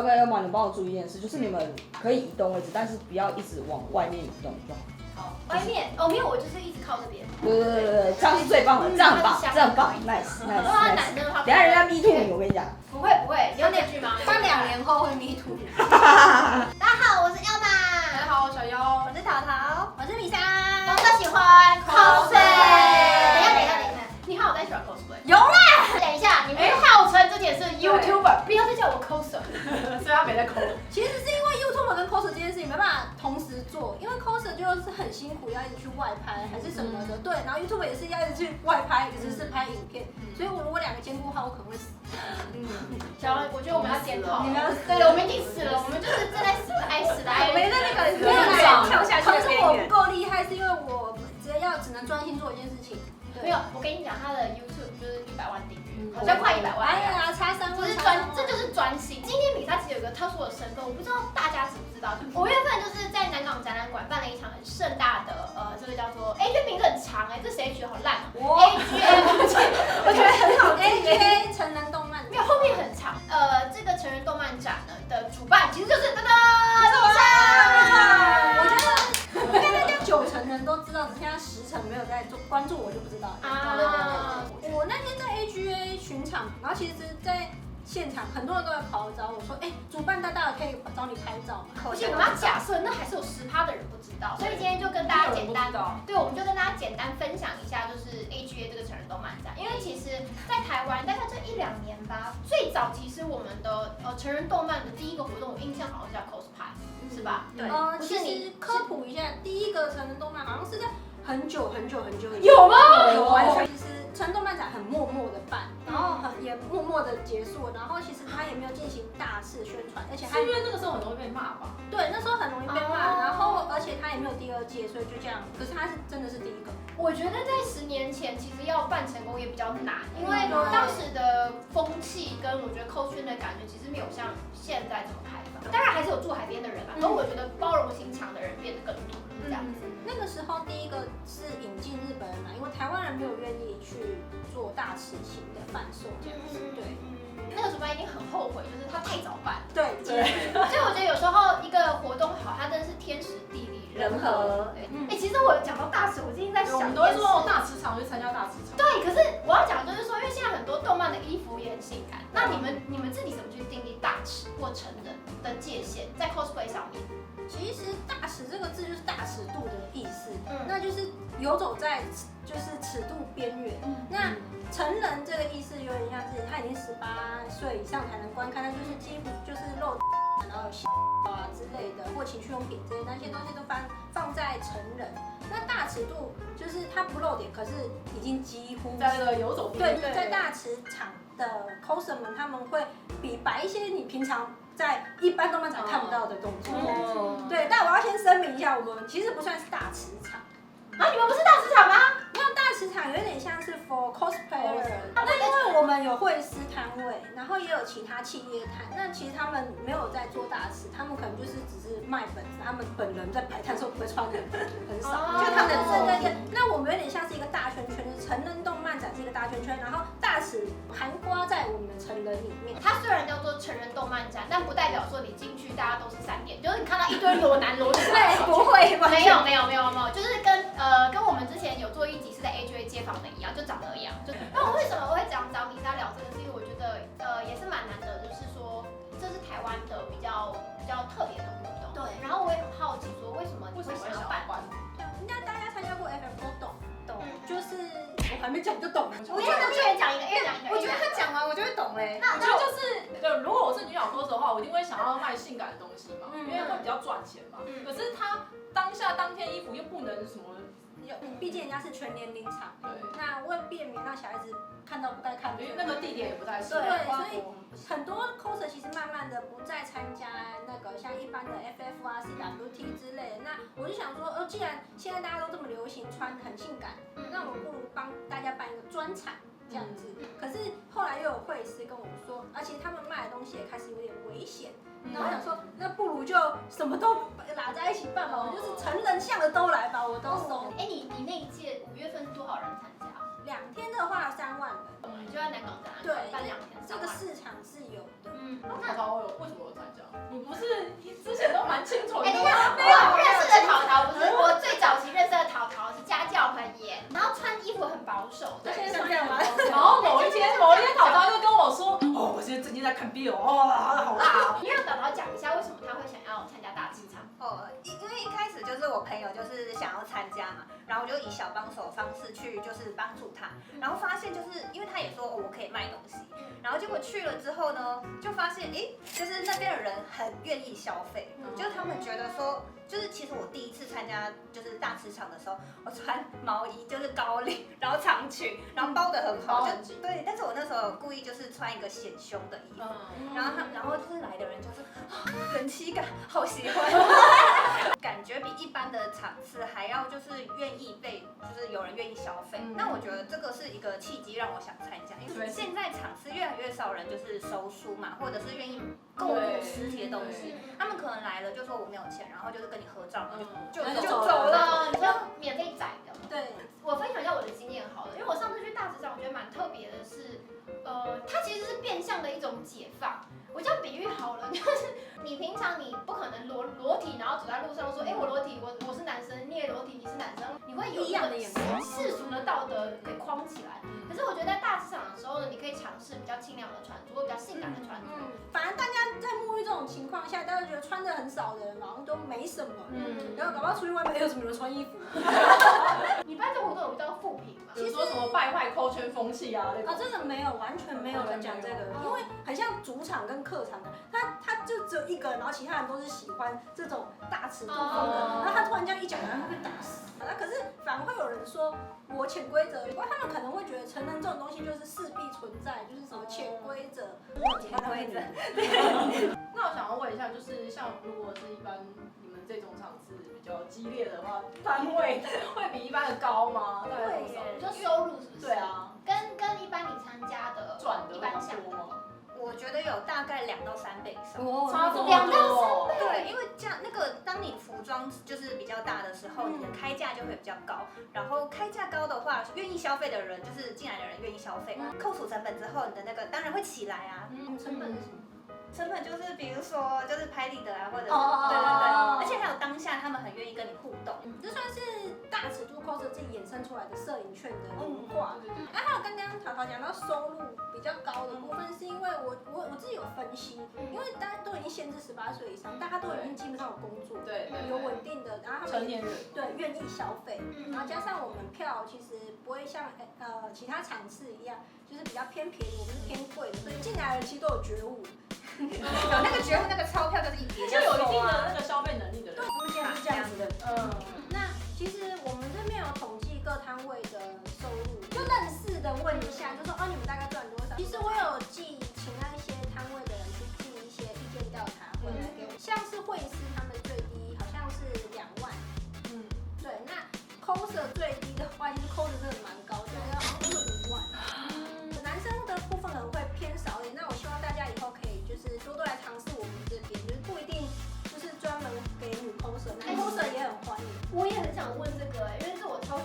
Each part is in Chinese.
要帮你帮我注意一件事，就是你们可以移动位置，但是不要一直往外面移动就好。好，外面哦没有，我就是一直靠这边。对，这样是最棒的，这样很棒，这样很棒 ，nice。等下人家 me too 你，我跟你讲。不会，有那句吗？他2年后会 me too。大家好，我是 Elma。大家好，我小妖。我是淘淘，我是米莎。我都喜欢 cosplay。等一下，你好，我在喜欢 cosplay。有啦。等一下，你们号称自己是 YouTuber， 不要再叫我 coser， 所以他没在抠。其实是因为 YouTuber 跟 coser 这件事情没办法同时做，因为 coser 就是很辛苦，要一直去外拍还是什么的，对，然后 YouTuber 也是要一直去外拍，也是拍影片，所以我如果2个兼顾的话，我可能会死。小了，我觉得我们要检讨。你们要对，我们已经死了，我们就是正在死的哀死的哀。没在那个没有跳下去的边缘。可是我不够厉害，是因为我只能专心做一件事情。没有，我跟你讲，他的 YouTube 就是100万订阅，好像快100万。哎呀，差3万。这就是专心。今天米莎其实有个特殊的身份，我不知道大家知不知道。5月份就是在南港展览馆办了一场很盛大的这个叫做这名字很长这谁取得好烂AGA， 我觉得很好 AGA 成人动漫，没有后面很长。这个成人动漫展呢的主办其实就是米莎。我觉得应该大家90%人都知道，只剩下10%没有在做关注，我就不知道。我那天在 AGA 巡场，然后其实在现场很多人都来跑来找我说，主办大大可以找你拍照吗？而且我们要假设那还是有10%的人不知道，所以今天就跟大家简单，对，我们就跟大家简单分享一下，就是 AGA 这个成人动漫展。因为其实，在台湾大概这1-2年吧，最早其实我们的成人动漫的第一个活动，我印象好像是叫 cosplay， 是吧？对。其实科普一下，第一个成人动漫好像是在很久以前。有吗？有完全。其实成人动漫展很默默的办，然后也默默的结束，然后其实他也没有进行大肆宣传，而且是因为那个时候很容易被骂吧？对，那时候很容易被骂，然后而且他也没有第2届，所以就这样。可是他是真的是第一个。我觉得在10年前，其实要办成功也比较难，因为当时的风气跟我觉得cos圈的感觉，其实没有像现在这么开放。当然还是有住海边的人啦，可我觉得包容心强的人变得更多，这样子。那个时候第一个是引进日本人来，因为台湾人没有愿意去做大尺型的贩售这样子。对。那个主办一定很后悔，就是他太早办。对。所以我觉得有时候一个活动好，它真的是天时地利人和。其实我讲到大尺，我最近在想，我们都会说大尺场，我去参加大尺场。对，可是我要讲就是说，因为现在很多动漫的衣服也很性感，那你们自己怎么去定义大尺或成人的界限，在 cosplay 上面？其实大尺这个字就是大尺度的意思，那就是游走在就是尺度边缘。那成人这个意思有点像是他已经18岁以上才能观看，那就是几乎就是露，然后之类的，或情趣用品之类的那些东西都放在成人。那大尺度就是它不露点，可是已经几乎在那个游走边缘。对，在大尺场的 coser 们他们会摆一些你平常在一般动漫展看不到的动作。对，但我要先声明一下，我们其实不算是大尺场。你们不是大市场吗？没有，大市场有点像是 for cosplayer。那因为我们有会师摊位，然后也有其他企业摊，那其实他们没有在做大尺，他们可能就是只是卖本子，他们本人在摆摊的时候不会穿的很少，就他们对。那我们有点像是一个大圈圈，就是成人动漫展是一个大圈圈，然后大尺含刮在我们的成人里面。它虽然叫做成人动漫展，但不代表说你进去大家都是3点，就是你看到一堆裸男裸女。对，不会，没有，就是跟我们之前有做一集是在 AGA 街访的一样，就长得一样。那我为什么我会找米莎聊这个？是因为我觉得也是蛮难得的，就是说这是台湾的比较特别的活动。对。然后我也很好奇说，为什么你会想要办？应该大家参加过 FF 都懂，就是我还没讲就懂了。我觉得一人讲一个，我觉得他讲完我就会懂嘞。我觉得就是如果我是女角cos的话，我一定会想要卖性感的东西嘛，因为会比较赚钱嘛。可是他当天衣服又不能什么。毕竟人家是全年龄场，那为便民让小孩子看到不该看的，因为那个地点也不太适合。对，所以很多 coser 其实慢慢的不再参加那个像一般的 FF 啊、CWT 之类的。那我就想说，既然现在大家都这么流行穿很性感，那我不如帮大家办一个专场这样子。可是后来又有会师跟我们说，而且他们卖的东西也开始有点危险。然后我想说，那不如就什么都拉在一起办吧，我就是成人向的都来吧，我都收。你那一届5月份是多少人参加？2天的话3万人，就在南港展览对，办2天。这个市场是有的。那淘淘为什么有参加？蛮清楚的。我认识的淘淘不是，我最早期认识的淘淘是家教很严，然后穿衣服很保守的。现在这样吗？然后某一天淘淘就跟我说，我现在最近在看 BL， 好辣。你让淘淘讲一下为什么他会想要参加大职场？因为一开始就是我朋友就是想要参加嘛，然后我就以小帮手的方式去就是帮助他，然后发现就是因为他也说我可以卖东西，然后结果去了之后呢，就发现就是那边的人很愿意消费，就是他们觉得说。就是其实我第一次参加就是大职场的时候，我穿毛衣就是高领，然后长裙，然后包得很好，就对。但是我那时候故意就是穿一个显胸的衣服，然后就是来的人就是人妻感，好喜欢，感觉比一般的场次还要就是愿意被就是有人愿意消费。那我觉得这个是一个契机让我想参加，因为现在场次越来越少人就是收书嘛，或者是愿意购入实体的东西，他们可能来了就说我没有钱，然后就是跟你合照，就走了。你说免费载的。对，我分享一下我的经验好了，因为我上次去大职场，我觉得蛮特别的是，它其实是变相的一种解放。我这样比喻好了，就是你平常你不可能裸体，然后走在路上说，我裸体，我是男生，你也裸体，你是男生，你会有一样的眼光，世俗的道德给框起来。可是我觉得在大职场的时候呢，你可以尝试比较清凉的穿着，或比较性感的穿着。反正大家在沐浴这种情况下，大家觉得穿的很少的人好像都没什么，然后搞不好出去外面有什么人穿衣服。你办这活动有遇到负评吗？比如说什么败坏扣圈风气啊那种。这个没有，完全没有人讲这个，因为很像主场跟客场的，他就只有一个人，然后其他人都是喜欢这种大尺度风格，然后他突然这样一讲，然后会被打死。那可是反而会有人说我潜规则，不过他们可能会觉得成人这种东西就是势必存在，就是什么潜规则，潜规则。那我想要问一下，就是像如果是一般你们这种场次比较激烈的话，摊位会比一般的高吗？大概多少？就收入是不是？对啊，跟一般你参加的赚的一般项多吗？我觉得有大概2到3倍以上，差这么2到3多。倍。对，因为这样当你服装就是比较大的时候，你的开价就会比较高。然后开价高的话，愿意消费的人就是进来的人愿意消费，扣除成本之后，你的那个当然会起来啊。成本是什么？成本就是比如说就是拍立得啊，或者是对，而且还有当下他们很愿意跟你互动。这算是大尺度 coser 自己衍生出来的摄影圈的文化。还有刚刚淘淘讲到收入比较高的部分，是因为我自己有分析，因为大家都已经限制18岁以上，大家都已经基本上有工作，对，有稳定的，然后他们成年人对愿意消费，然后加上我们票其实不会像其他场次一样，就是比较偏便宜，我们是偏贵的，所以进来的人其实都有觉悟。有那个觉悟，那个钞票就是一叠，就有一定的那个消费能力的人。他们现在是这样子的。那其实我们这边有统计各摊位的收入，就认识的问一下，就说你们大概赚多少？其实我有请那一些摊位的人去寄一些意见调查回来给我，像是会师他们最低好像是2万，对，那 coser 最低的话，其实 coser 真的蛮高的，好像是5万。男生的部分可能会偏少一点，那我希望大家以后可以就是多来尝试我们这边，就是不一定就是专门给女 coser， 男 coser 也很欢迎。我也很想问这个因为是我超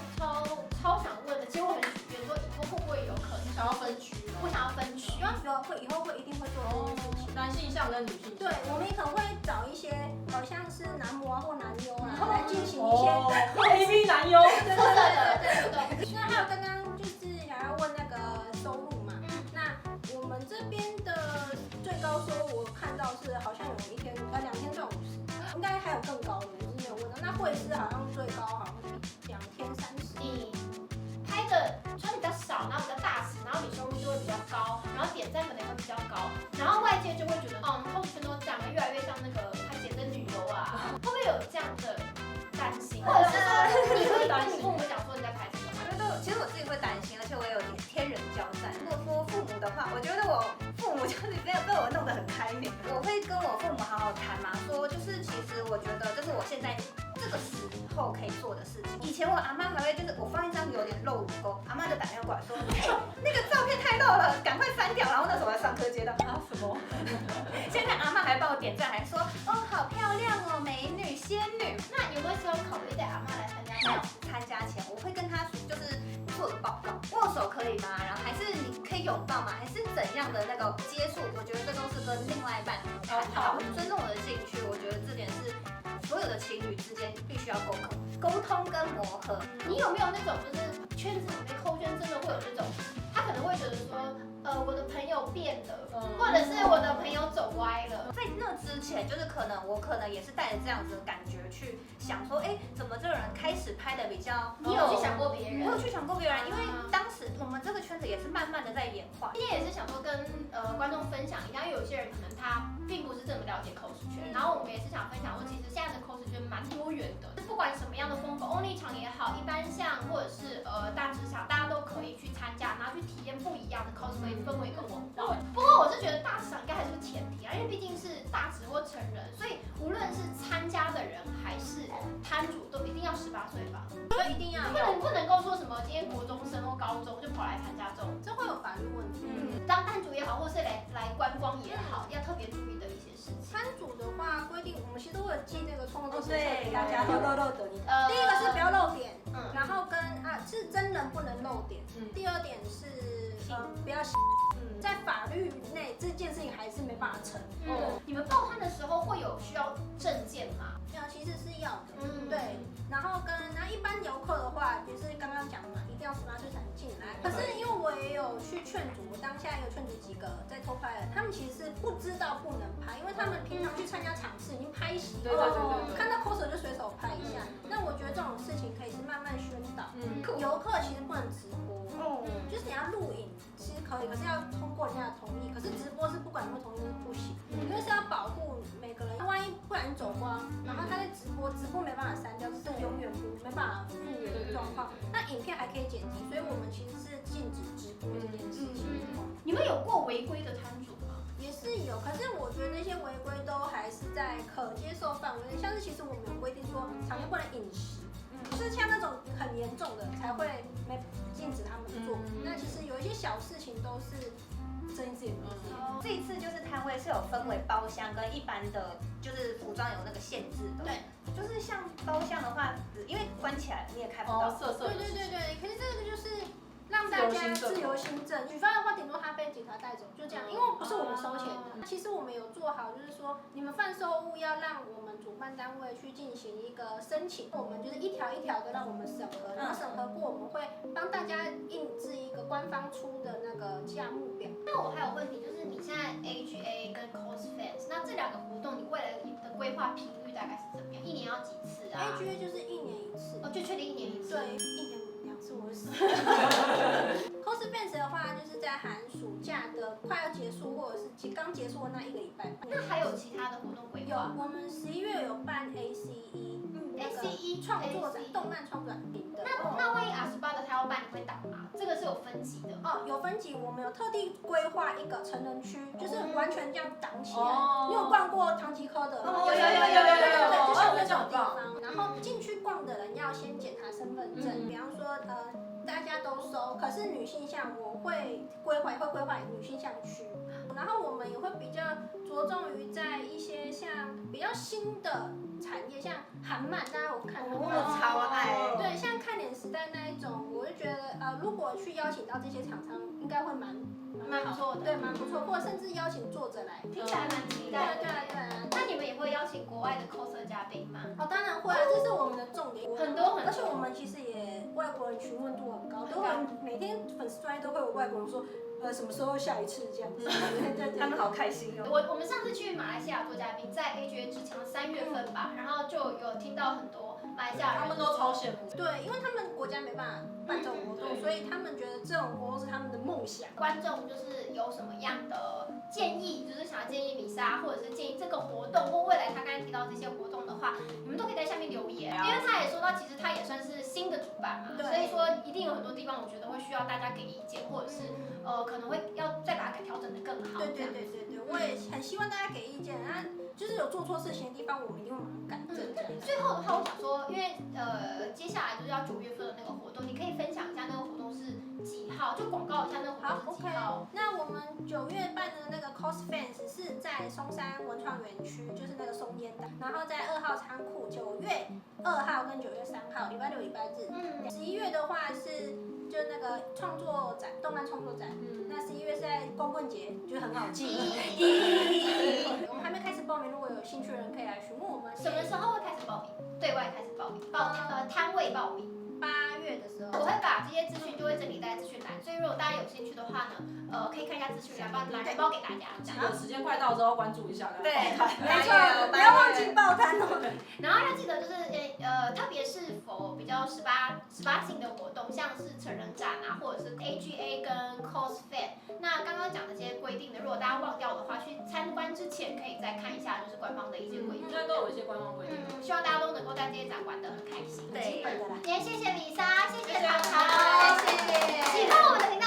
想问的，其实我很许愿说以后会不会有可能想要分区吗？我想要分区，以后会一定会做这件事情。男性向跟女性向。对，我们可能会找一些好像是男模啊或男优啊来进行一些AV 男优。对。那还有刚刚就是想要问那个收入嘛，那我们这边的最高收入我看到是好像有2天赚50，应该还有更高的，我是没有问到。那会师好像最高好像是2天30。你拍的穿比较少，然后比较大尺，然后你收入就会比较高，然后点赞可能也会比较高，然后外界就会觉得后圈都这样，越来越像那个拍写真旅游啊，会不会有这样的担心？或者是说你会跟你父母讲说你在拍什么？其实我自己会担心，而且我也有点天人交战。如果说父母的话，我觉得我父母就是被我弄得很开明，我会跟我父母好好谈嘛，说就是其实我觉得这是我现在这个时候可以做的事情。以前我阿妈还会就是我放一张有点露乳沟，阿妈就打电话过来说，那个照片太露了，赶快删掉。然后那时候我在上课接到什么？现在阿妈还帮我点赞，还说好漂亮哦，美女仙女。那有没有时候考虑带阿妈来参加？没有，参加前我会跟她就是做个报告，握手可以吗？然后还是你可以拥抱吗？还是怎样的那个接触？我觉得这都是跟另外一半谈好，尊重我的兴趣，我觉得这点是所有的情侣之间必须要沟通跟磨合。你有没有那种就是圈子里面扣圈真的会有这种，他可能会觉得说，我的朋友变了，或者是我的朋友走歪了。在那之前，就是我可能也是带着这样子的感觉去想说，怎么这个人开始拍的比较，你有去想过别人？我有去想过别人，因为当时我们这个圈子也是慢慢的在演化。今天也是想说跟观众分享一下，因为有些人可能他并不是这么了解 cos 圈，然后我们也是想分享说，其实现在的 cos 圈蛮多元的，不管什么样的风格 ，only 场也好，一般像或者是大职场，大家都可以去参加，然后去体验不一样的 cosplay 氛围跟文化。不过我是觉得大职场应该还是个前提啊，因为毕竟是大职或成人，所以无论是参加的人还是摊主，都一定要18岁吧？所以一定要不能够说什么今天国中生或高中就跑来参加这种，这会有法律问题。当摊主也好，或是来观光也好，要特别注意的一些事情。摊主的话规定，我们其实都会寄那个创作手册对，给大家。要露的你。第一个是不要露点，然后是真人不能露点。第二点是不要在法律内这件事情还是没办法成。你们报摊的时候会有需要证件吗？其实是要的。对，然后一般游客的话，也是刚刚讲的嘛，一定要18岁才能进来。可是因为我也有去劝阻，我当下也有劝阻几个在偷拍的，他们其实是不知道不能拍，因为他们平常去参加场次已经拍习惯了，看到 coser 就随手拍一下。那我觉得这种事情可以是慢慢宣导。游客其实不能直播，就是你要录影其实可以，可是要通过人家的同意。可是直播是不管有没有同意都是不行，因为是要保护每个人，万一不然走光，然后他在直播没办法删掉，这是永远没办法复原的状况。那影片还可以剪辑，所以我们其实是禁止直播这件事情。你们有过违规的摊主吗？也是有，可是我觉得那些违规都还是在可接受范围内。像是其实我们有规定说场内不能饮食，就是像那种很严重的才会禁止他们做。那其实有一些小事情都是睁一只眼闭一只眼。这一次就是摊位是有分为包厢跟一般的，就是服装有那个限制的。对，就是像包厢的话，因为关起来你也看不到。对。可是这个就是让大家自由行政。举办的话，顶多他被警察带走，就这样，因为不是我们收钱的。其实我们有做好，就是说你们贩售物要让我们主办单位去进行一个申请，我们就是一条一条的让我们审核，然后审核过，我们会帮大家印制一个官方出的那个价目表。那我还有问题，就是你现在 AGA 跟 CosFans， 那这两个活动你未来的规划频率大概是怎么样？一年要几次啊 ？AGA 就是1年1次，就确定1年1次。对，1年2次我会死。CosFans 的话，就是在寒暑假的快要结束，或者是刚结束的那1个礼拜。那还有其他的活动规划？我们11月有办 ACE 创作展，动漫创作展的。那万一28的他要办，你会打吗？这个是有分级的。有分级，我们有特地规划一个成人区，就是完全这样挡起来。你有逛过唐吉诃德吗？有，对，就像那种地方。然后进去逛的人要先检查身份证，比方说大家都收，可是女性向我会规划女性向区。然后我们也会比较着重于在一些像比较新的产业，像韩漫，大家有看韩漫？超爱。对，像看脸时代那一种，我就觉得如果去邀请到这些厂商，应该会蛮不错的。对，蛮不错，或者甚至邀请作者来，听起来蛮期待的。对。那你们也会邀请国外的 coser 嘉宾吗？当然会啊，这是我们的重点。很多，而且我们其实也外国人询问度很高，都会每天粉丝专页都会有外国人说。什么时候下一次这样子？对，他们好开心哦。我们上次去马来西亚做嘉宾，在 AGA 之前3月份吧，然后就有听到很多马来西亚人，他们都超羡慕。对，因为他们国家没办法办这种活动，所以他们觉得这种活动是他们的梦想。观众就是有什么样的建议，就是想要建议米莎，或者是建议这个活动或未来他刚才提到这些活动的话，你们都可以在下面留言。因为他也说到，其实他也算是新的主办嘛，所以说一定有很多地方我觉得会需要大家给意见，或者是可能会要再把它给调整得更好。对，我也很希望大家给意见啊，就是有做错事情的地方，我们一定会马上改正。最后的话，我想说，因为接下来就是要9月份的那个活动，你可以分享一下那个活动是几号，就广告一下那个活动是几号。那我们9月办的那个 CosFans 是在松山文创园区，就是那个松烟的，然后在2号仓库，9月2号跟9月3号，礼拜六、礼拜日。11月的话是就那个创作展，动漫创作展。那11月是在光棍节，就是很好记。我们还没开始报名，如果有兴趣的人可以来询问我们。什么时候会开始名，对外开始报名，摊位报名。8月的时候，我会把这些资讯就会整理在资讯栏，所以如果大家有兴趣的话呢，可以看一下资讯栏，把人包给大家。记得时间快到之后关注一下。对，没错，不要忘记报摊哦。然后要记得就是特别是否比较18禁的活动，像是成人展啊，或者是 AGA 跟 cosfet。那刚刚讲的这些规定呢，如果大家忘掉的话，去参观之前可以再看一下，就是官方的一些规定。应该都有一些官方规定。希望大家都能够在这些展玩得很开心。对，今天谢谢李莎，谢谢淘淘，谢谢。喜欢我们的频道